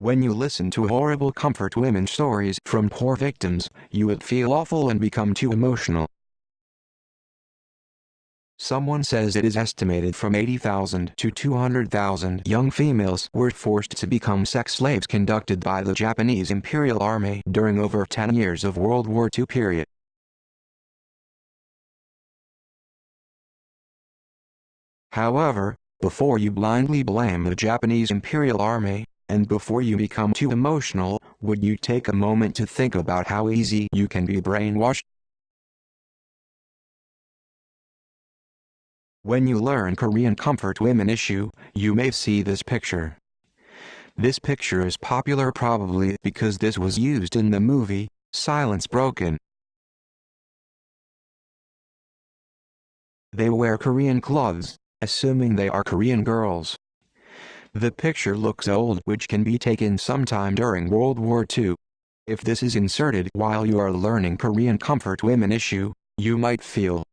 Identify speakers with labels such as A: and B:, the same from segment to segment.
A: When you listen to horrible comfort women stories from poor victims, you would feel awful and become too emotional. Someone says it is estimated from 80,000 to 200,000 young females were forced to become sex slaves conducted by the Japanese Imperial Army during over 10 years of World War II period. However, before you blindly blame the Japanese Imperial Army, and before you become too emotional, would you take a moment to think about how easy you can be brainwashed? When you learn Korean comfort women issue, you may see this picture. This picture is popular probably because this was used in the movie, Silence Broken. They wear Korean clothes, assuming they are Korean girls. The picture looks old, which can be taken sometime during World War II. If this is inserted while you are learning Korean comfort women issue, you might feel,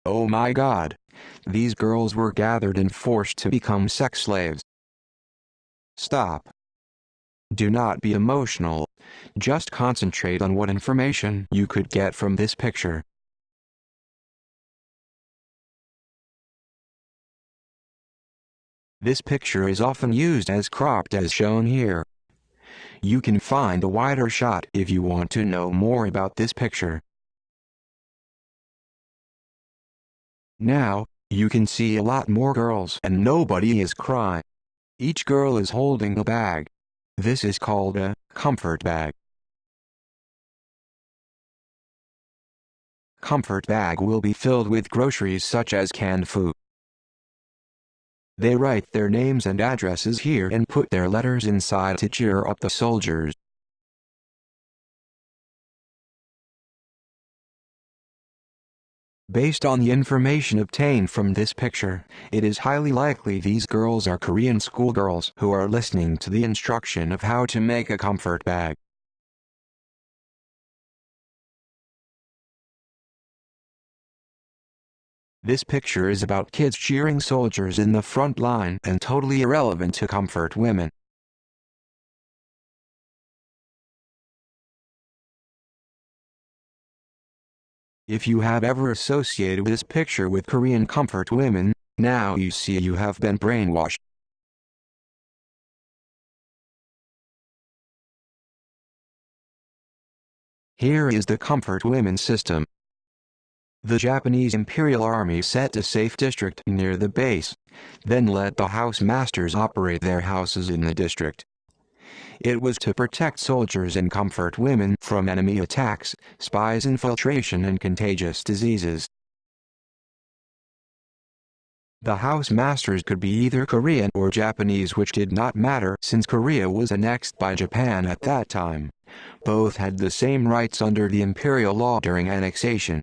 A: "Oh my God, these girls were gathered and forced to become sex slaves." Stop. Do not be emotional. Just concentrate on what information you could get from this picture. This picture is often used as cropped as shown here. You can find a wider shot if you want to know more about this picture. Now, you can see a lot more girls and nobody is crying. Each girl is holding a bag. This is called a comfort bag. Comfort bag will be filled with groceries such as canned food. They write their names and addresses here and put their letters inside to cheer up the soldiers. Based on the information obtained from this picture, it is highly likely these girls are Korean schoolgirls who are listening to the instruction of how to make a comfort bag. This picture is about kids cheering soldiers in the front line and totally irrelevant to comfort women. If you have ever associated this picture with Korean comfort women, now you see you have been brainwashed. Here is the comfort women system. The Japanese Imperial Army set a safe district near the base, then let the house masters operate their houses in the district. It was to protect soldiers and comfort women from enemy attacks, spies infiltration and contagious diseases. The house masters could be either Korean or Japanese, which did not matter since Korea was annexed by Japan at that time. Both had the same rights under the imperial law during annexation.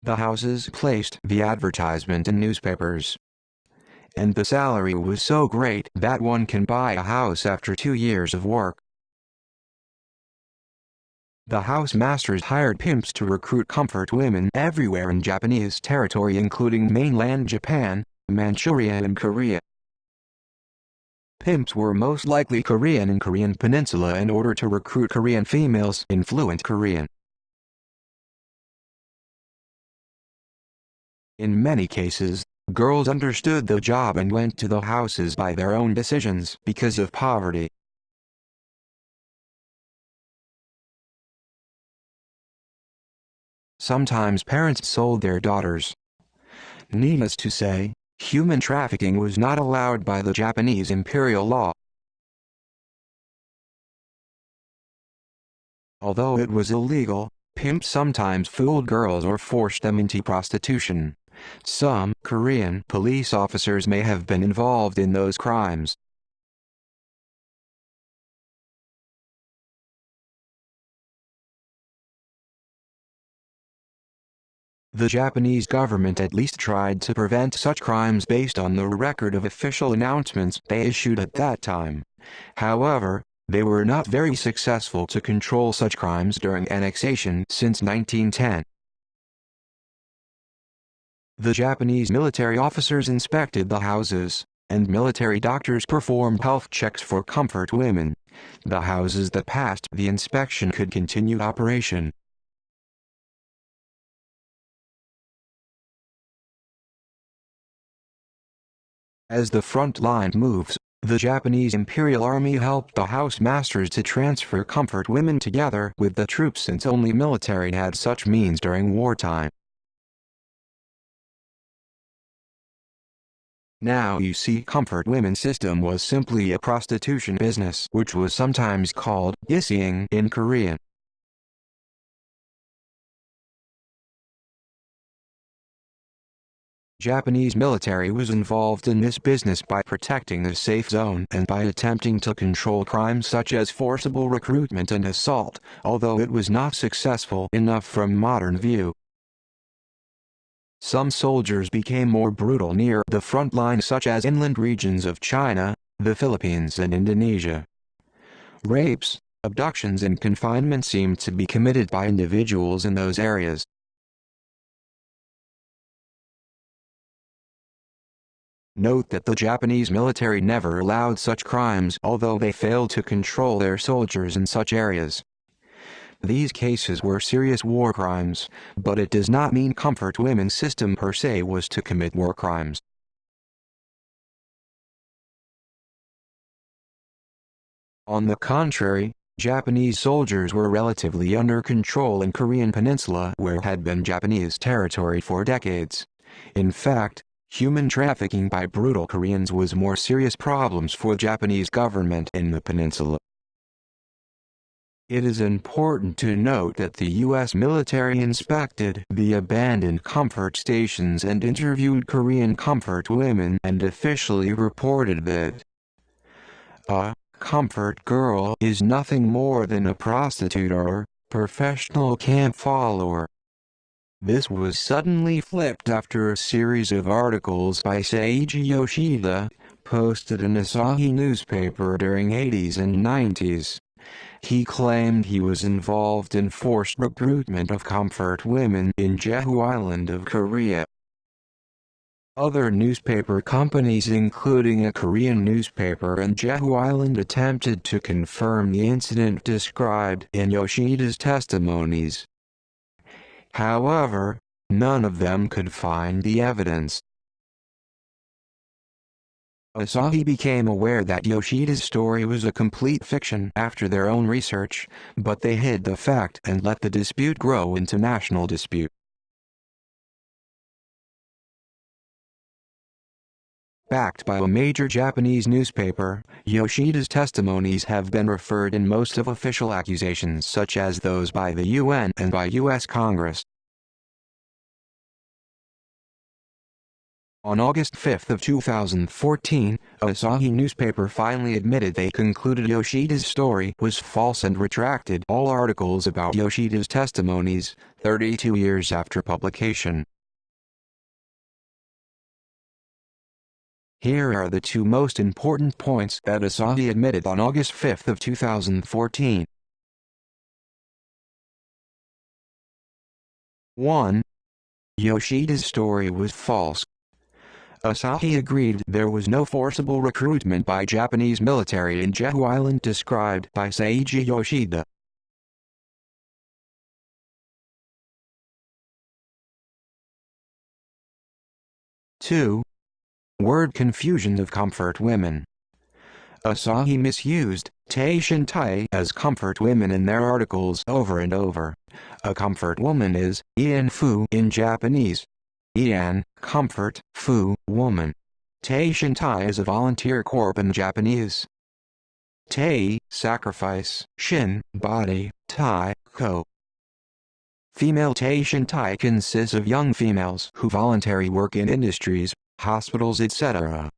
A: The houses placed the advertisement in newspapers. And the salary was so great that one can buy a house after 2 years of work. The house masters hired pimps to recruit comfort women everywhere in Japanese territory, including mainland Japan, Manchuria and Korea. Pimps were most likely Korean in Korean Peninsula in order to recruit Korean females in fluent Korean. In many cases, girls understood the job and went to the houses by their own decisions because of poverty. Sometimes parents sold their daughters. Needless to say, human trafficking was not allowed by the Japanese imperial law. Although it was illegal, pimps sometimes fooled girls or forced them into prostitution. Some Korean police officers may have been involved in those crimes. The Japanese government at least tried to prevent such crimes based on the record of official announcements they issued at that time. However, they were not very successful to control such crimes during annexation since 1910. The Japanese military officers inspected the houses, and military doctors performed health checks for comfort women. The houses that passed the inspection could continue operation. As the front line moves, the Japanese Imperial Army helped the house masters to transfer comfort women together with the troops since only military had such means during wartime. Now you see, comfort women system was simply a prostitution business, which was sometimes called gising in Korean. Japanese military was involved in this business by protecting the safe zone and by attempting to control crimes such as forcible recruitment and assault, although it was not successful enough from modern view. Some soldiers became more brutal near the front line, such as inland regions of China, the Philippines and Indonesia. Rapes, abductions and confinement seemed to be committed by individuals in those areas. Note that the Japanese military never allowed such crimes, although they failed to control their soldiers in such areas. These cases were serious war crimes, but it does not mean comfort women's system per se was to commit war crimes. On the contrary, Japanese soldiers were relatively under control in Korean Peninsula, where had been Japanese territory for decades. In fact, human trafficking by brutal Koreans was more serious problems for the Japanese government in the peninsula. It is important to note that the U.S. military inspected the abandoned comfort stations and interviewed Korean comfort women and officially reported that a comfort girl is nothing more than a prostitute or professional camp follower. This was suddenly flipped after a series of articles by Seiji Yoshida, posted in Asahi newspaper during 80s and 90s. He claimed he was involved in forced recruitment of comfort women in Jeju Island of Korea. Other newspaper companies, including a Korean newspaper in Jeju Island, attempted to confirm the incident described in Yoshida's testimonies. However, none of them could find the evidence. Asahi became aware that Yoshida's story was a complete fiction after their own research, but they hid the fact and let the dispute grow into national dispute. Backed by a major Japanese newspaper, Yoshida's testimonies have been referred in most of official accusations, such as those by the UN and by U.S. Congress. On August 5 of 2014, Asahi newspaper finally admitted they concluded Yoshida's story was false and retracted all articles about Yoshida's testimonies, 32 years after publication. Here are the two most important points that Asahi admitted on August 5 of 2014. 1. Yoshida's story was false. Asahi agreed there was no forcible recruitment by Japanese military in Jeju Island described by Seiji Yoshida. Two. Word confusion of comfort women. Asahi misused "taishintai" as comfort women in their articles over and over. A comfort woman is ian-fu in Japanese. Ian, comfort, fu, woman. Taishintai is a volunteer corps in Japanese. Tai, sacrifice, shin, body, tai, ko. Female taishintai consists of young females who voluntarily work in industries, hospitals, etc.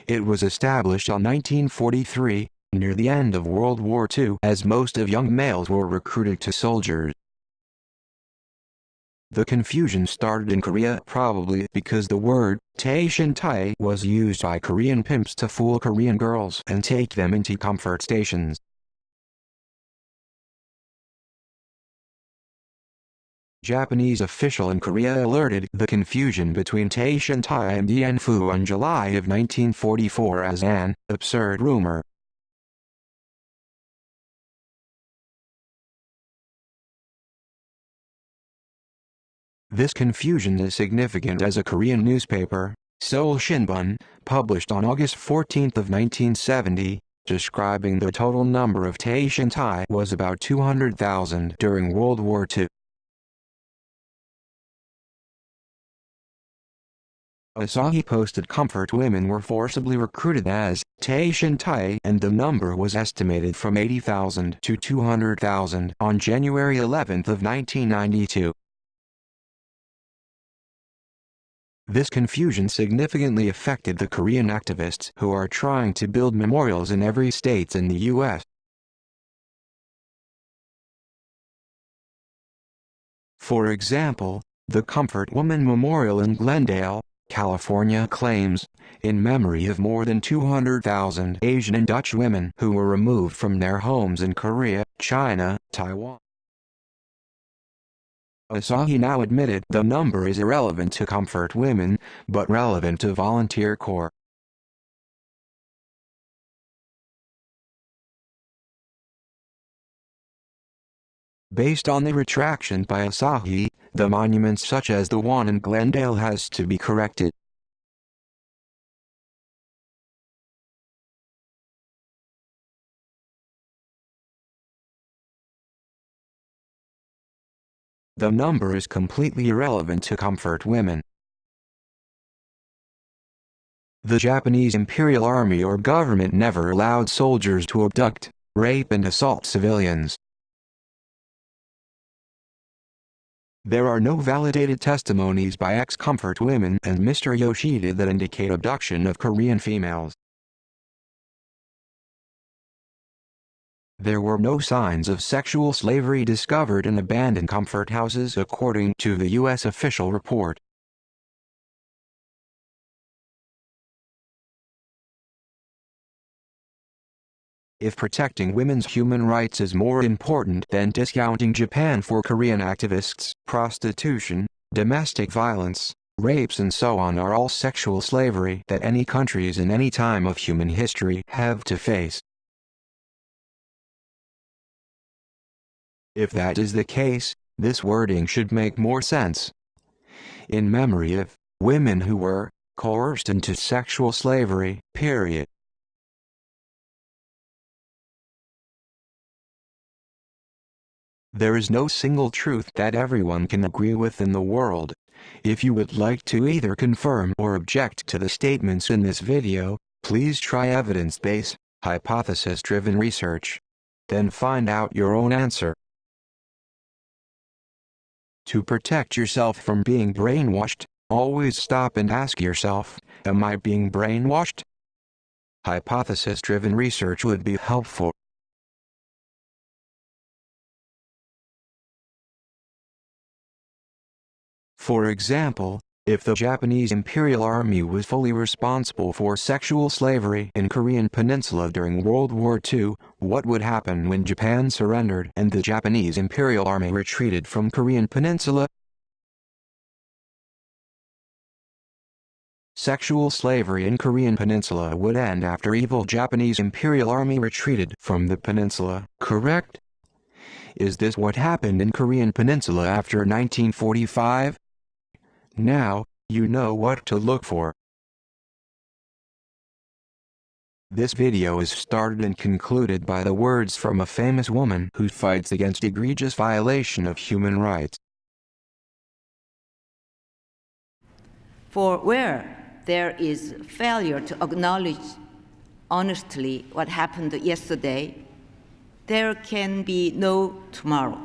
A: It was established in 1943, near the end of World War II, as most of young males were recruited to soldiers. The confusion started in Korea probably because the word taishintai was used by Korean pimps to fool Korean girls and take them into comfort stations. Japanese official in Korea alerted the confusion between Taishan Tai and Dian Fu in July of 1944 as an absurd rumor. This confusion is significant as a Korean newspaper, Seoul Shinbun, published on August 14 of 1970, describing the total number of Taishan Tai was about 200,000 during World War II. Asahi posted comfort women were forcibly recruited as Taishan Tai and the number was estimated from 80,000 to 200,000 on January 11 of 1992. This confusion significantly affected the Korean activists who are trying to build memorials in every state in the U.S. For example, the Comfort Woman Memorial in Glendale, California claims, in memory of more than 200,000 Asian and Dutch women who were removed from their homes in Korea, China, Taiwan. Asahi now admitted the number is irrelevant to Comfort Women, but relevant to Volunteer Corps. Based on the retraction by Asahi, the monuments such as the one in Glendale has to be corrected. The number is completely irrelevant to Comfort Women. The Japanese Imperial Army or government never allowed soldiers to abduct, rape and assault civilians. There are no validated testimonies by ex-Comfort Women and Mr. Yoshida that indicate abduction of Korean females. There were no signs of sexual slavery discovered in abandoned comfort houses according to the U.S. official report. If protecting women's human rights is more important than discounting Japan for Korean activists, prostitution, domestic violence, rapes and so on are all sexual slavery that any countries in any time of human history have to face. If that is the case, this wording should make more sense. In memory of women who were coerced into sexual slavery, period. There is no single truth that everyone can agree with in the world. If you would like to either confirm or object to the statements in this video, please try evidence-based, hypothesis-driven research. Then find out your own answer. To protect yourself from being brainwashed, always stop and ask yourself, am I being brainwashed? Hypothesis-driven research would be helpful. For example, if the Japanese Imperial Army was fully responsible for sexual slavery in Korean Peninsula during World War II, what would happen when Japan surrendered and the Japanese Imperial Army retreated from Korean Peninsula? Sexual slavery in Korean Peninsula would end after evil Japanese Imperial Army retreated from the peninsula, correct? Is this what happened in Korean Peninsula after 1945? Now, you know what to look for. This video is started and concluded by the words from a famous woman who fights against egregious violation of human rights.
B: For where there is failure to acknowledge honestly what happened yesterday, there can be no tomorrow.